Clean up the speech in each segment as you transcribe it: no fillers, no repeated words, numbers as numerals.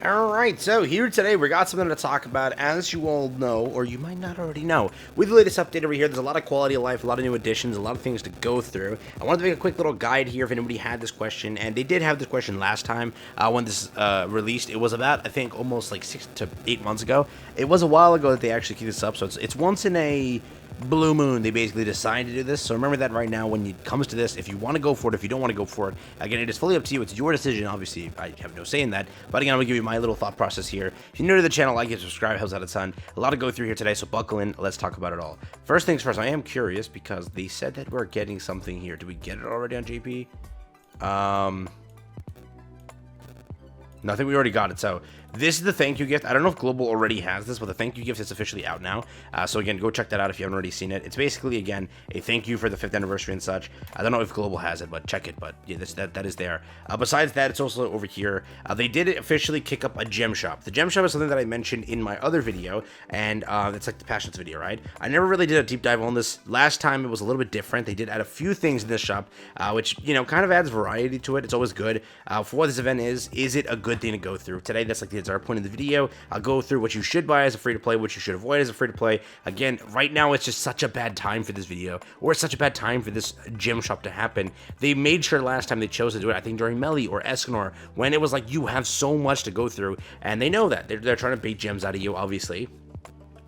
Alright, so here today we got something to talk about. As you all know, or you might not already know, with the latest update over here, there's a lot of quality of life, a lot of new additions, a lot of things to go through. I wanted to make a quick little guide here if anybody had this question, and they did have this question last time when this released. It was about, I think, almost like 6 to 8 months ago. It was a while ago that they actually keep this up, so it's once in a blue moon they basically decide to do this. So remember that right now when it comes to this, if you want to go for it, if you don't want to go for it, again, it is fully up to you. It's your decision. Obviously, I have no say in that, but again, I'm gonna give you my little thought process here. If you're new to the channel, like it, subscribe, helps out a ton. A lot to go through here today, so buckle in. Let's talk about it all. First things first, I am curious because they said that we're getting something here. Did we get it already on JP? No, I think we already got it. So this is the thank you gift. I don't know if Global already has this, but the thank you gift is officially out now. So again, go check that out if you haven't already seen it. It's basically, again, a thank you for the 5th anniversary and such. I don't know if Global has it, but check it. But yeah, that is there. Besides that, it's also over here. They did officially kick up a gem shop. The gem shop is something that I mentioned in my other video, and it's like the Passions video, right? I never really did a deep dive on this. Last time it was a little bit different. They did add a few things in this shop, which, you know, kind of adds variety to it. It's always good. For what this event is it a good thing to go through? Today, that's like the entire point of the video. I'll go through what you should buy as a free-to-play, what you should avoid as a free-to-play. Again, right now, it's just such a bad time for this video, or it's such a bad time for this gem shop to happen. They made sure last time they chose to do it, I think during Melee or Escanor, when it was like, you have so much to go through, and they know that. They're trying to bait gems out of you, obviously.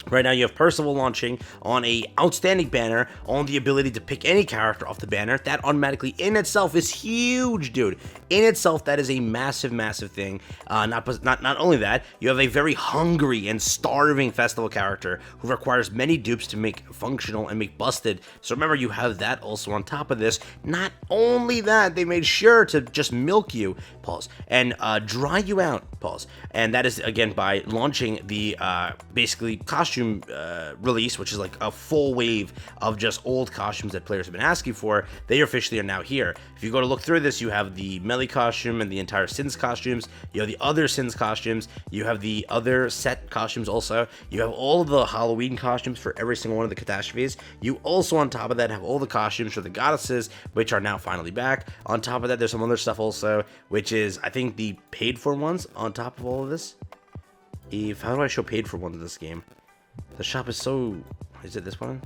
Right now, you have Percival launching on a outstanding banner on the ability to pick any character off the banner. That automatically in itself is huge, dude. In itself, that is a massive, massive thing. Not only that, you have a very hungry and starving festival character who requires many dupes to make functional and make busted. So remember, you have that also on top of this. Not only that, they made sure to just milk you, pause, and dry you out, pause. And that is, again, by launching the basically costume release, which is like a full wave of just old costumes that players have been asking for. They officially are now here. If you go to look through this, you have the Melee costume and the entire Sins costumes. You have the other Sins costumes. You have the other set costumes also. You have all of the Halloween costumes for every single one of the catastrophes. You also, on top of that, have all the costumes for the goddesses, which are now finally back. On top of that, there's some other stuff also, which is, I think, the paid for ones on top of all of this. How do I show paid for ones in this game? The shop is so... Is it this button?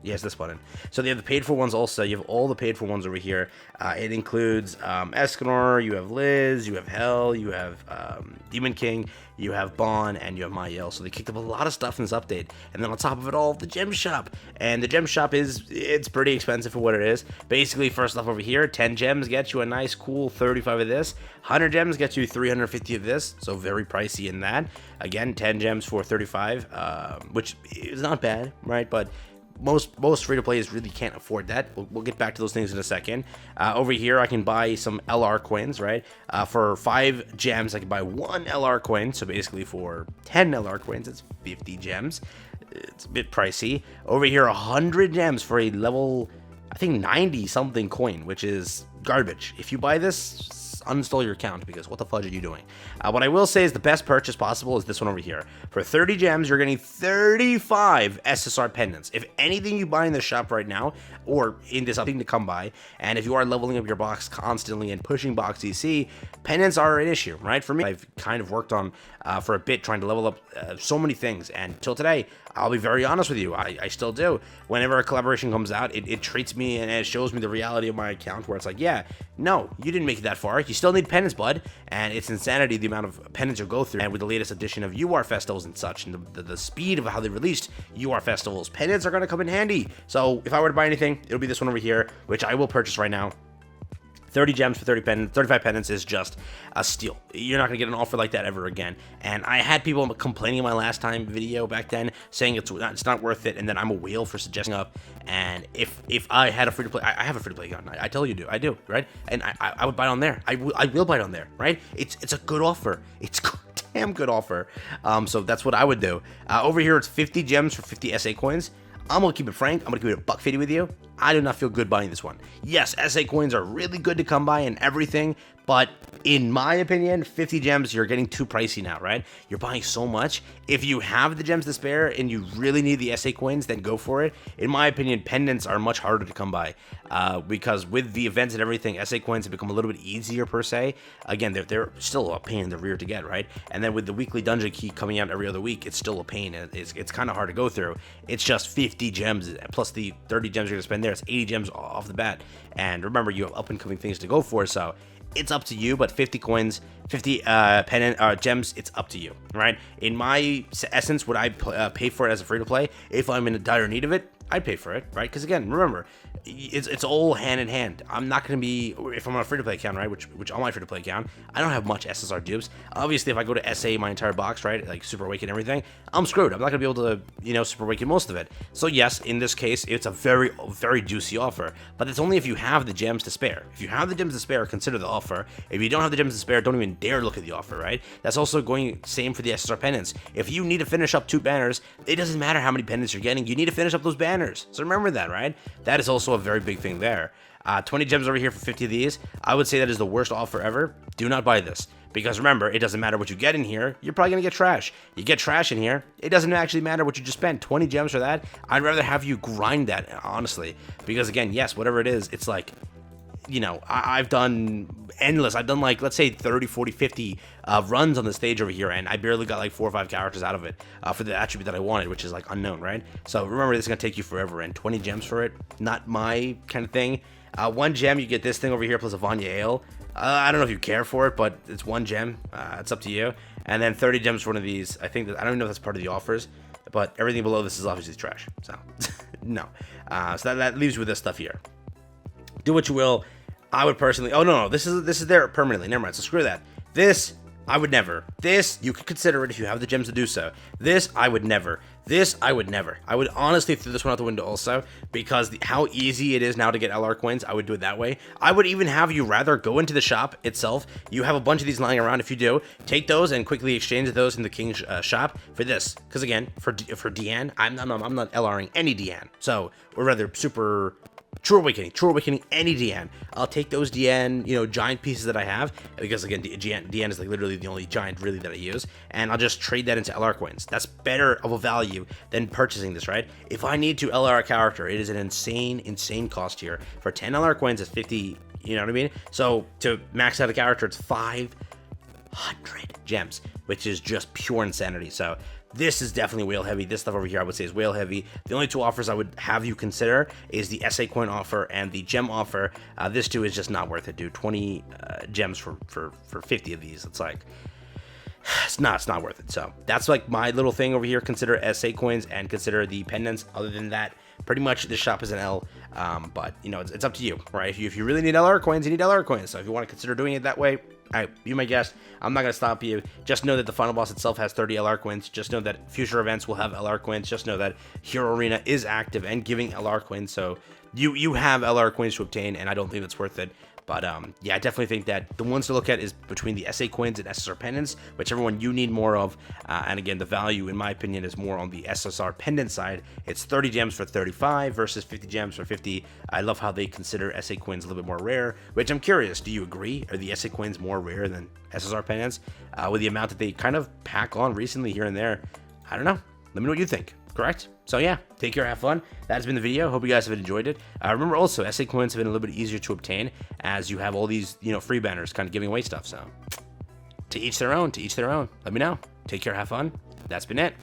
Yes, this button. So they have the paid for ones also. You have all the paid for ones over here. It includes Escanor, you have Liz, you have Hell, you have Demon King, you have Bon, and you have Mael. So they kicked up a lot of stuff in this update. And then on top of it all, the gem shop. And the gem shop it's pretty expensive for what it is. Basically, first off over here, 10 gems gets you a nice, cool 35 of this. 100 gems gets you 350 of this. So very pricey in that. Again, 10 gems for 35, which is not bad, right? But most free-to-players really can't afford that. We'll get back to those things in a second. Over here, I can buy some LR coins, right? For 5 gems, I can buy 1 LR coin. So basically for 10 LR coins, it's 50 gems. It's a bit pricey. Over here, 100 gems for a level, I think, 90-something coin, which is garbage. If you buy this, uninstall your account, because what the fudge are you doing? What I will say is the best purchase possible is this one over here. For 30 gems, you're getting 35 SSR pendants. If anything you buy in the shop right now, or in this thing to come by, and if you are leveling up your box constantly and pushing box EC, pendants are an issue, right? For me, I've kind of worked on for a bit trying to level up so many things, and till today, I'll be very honest with you, I still do. Whenever a collaboration comes out, it treats me and it shows me the reality of my account, where it's like, yeah, no, you didn't make it that far. You still need pendants, bud. And it's insanity the amount of pendants you'll go through. And with the latest edition of UR festivals and such, and the speed of how they released UR festivals, pendants are going to come in handy. So if I were to buy anything, it'll be this one over here, which I will purchase right now. 30 gems for 30 pendants, 35 pendants is just a steal. You're not going to get an offer like that ever again. And I had people complaining in my last time video back then, saying it's not worth it, and then I'm a whale for suggesting up. And if I had a free-to-play, I have a free-to-play account. I tell you, I do, right? And I would buy it on there. I will buy it on there, right? It's a good offer. It's a damn good offer. So that's what I would do. Over here, it's 50 gems for 50 SA coins. I'm going to keep it frank. I'm going to keep it $1.50 with you. I do not feel good buying this one. Yes, SA coins are really good to come by and everything, but in my opinion, 50 gems, you're getting too pricey now, right? You're buying so much. If you have the gems to spare and you really need the SA coins, then go for it. In my opinion, pendants are much harder to come by because with the events and everything, SA coins have become a little bit easier per se. Again, they're still a pain in the rear to get, right? And then with the weekly dungeon key coming out every other week, it's still a pain. And it's kind of hard to go through. It's just 50 gems plus the 30 gems you're going to spend there. It's 80 gems off the bat. And remember, you have up-and-coming things to go for, so it's up to you, but 50 coins, 50 gems, it's up to you, right? In my essence, would I pay for it as a free-to-play? If I'm in dire need of it, I'd pay for it, right? Because again, remember, it's all hand in hand. I'm not going to be, if I'm on a free-to-play account, right, which on my free-to-play account, I don't have much SSR dupes. Obviously, if I go to SA my entire box, right, like Super Awaken and everything, I'm screwed. I'm not going to be able to, Super Awaken most of it. So yes, in this case, it's a very, very juicy offer, but it's only if you have the gems to spare. If you have the gems to spare, consider the offer. If you don't have the gems to spare, don't even dare look at the offer, right? That's also going same for the SSR pendants. If you need to finish up 2 banners, it doesn't matter how many pendants you're getting. You need to finish up those banners. So remember that, right? That is also a very big thing there. 20 gems over here for 50 of these. I would say that is the worst offer ever. Do not buy this. Because remember, it doesn't matter what you get in here. You're probably going to get trash. You get trash in here. It doesn't actually matter what you just spent. 20 gems for that. I'd rather have you grind that, honestly. Because again, yes, whatever it is, it's like, I've done endless. I've done like, let's say 30, 40, 50 runs on the stage over here, and I barely got like 4 or 5 characters out of it for the attribute that I wanted, which is like unknown, right? So remember, this is going to take you forever, and 20 gems for it, not my kind of thing. 1 gem, you get this thing over here plus a Vanya Ale. I don't know if you care for it, but it's 1 gem. It's up to you. And then 30 gems for one of these. I think that, I don't even know if that's part of the offers, but everything below this is obviously trash. So no. So that leaves you with this stuff here. Do what you will. I would personally, oh no, this is there permanently. Never mind. So screw that. This, I would never. This, you could consider it if you have the gems to do so. This, I would never. This, I would never. I would honestly throw this one out the window also, because how easy it is now to get LR coins. I would do it that way. I would even have you rather go into the shop itself. You have a bunch of these lying around. If you do, take those and quickly exchange those in the King's shop for this. Because again, for Deanne, I'm not LRing any Deanne. So, or rather, super True Awakening, any Deanne. I'll take those Deanne, giant pieces that I have, because again, Deanne is like literally the only giant really that I use, and I'll just trade that into LR coins. That's better of a value than purchasing this, right? If I need to LR a character, it is an insane cost here. For 10 LR coins, it's 50, you know what I mean? So to max out a character, it's 500 gems, which is just pure insanity. So this is definitely whale heavy. This stuff over here I would say is whale heavy. The only 2 offers I would have you consider is the SA coin offer and the gem offer. This too is just not worth it, dude. 20 gems for 50 of these. It's like, it's not worth it. So that's like my little thing over here. Consider SA coins and consider the pendants. Other than that, pretty much this shop is an L. But it's up to you, right? If you really need LR coins, you need LR coins. So if you want to consider doing it that way, be my guest. I'm not going to stop you. Just know that the final boss itself has 30 LR coins. Just know that future events will have LR coins. Just know that Hero Arena is active and giving LR coins. So you have LR coins to obtain, and I don't think that's worth it. But yeah, I definitely think that the ones to look at is between the SA coins and SSR pendants, whichever one you need more of. And again, the value, in my opinion, is more on the SSR pendant side. It's 30 gems for 35 versus 50 gems for 50. I love how they consider SA coins a little bit more rare, which I'm curious, do you agree? Are the SA coins more rare than SSR pendants? With the amount that they kind of pack on recently here and there, I don't know. Let me know what you think. Correct? So yeah, take care, have fun. That's been the video. Hope you guys have enjoyed it. Remember also, SA coins have been a little bit easier to obtain as you have all these, free banners kind of giving away stuff. So to each their own, Let me know. Take care, have fun. That's been it.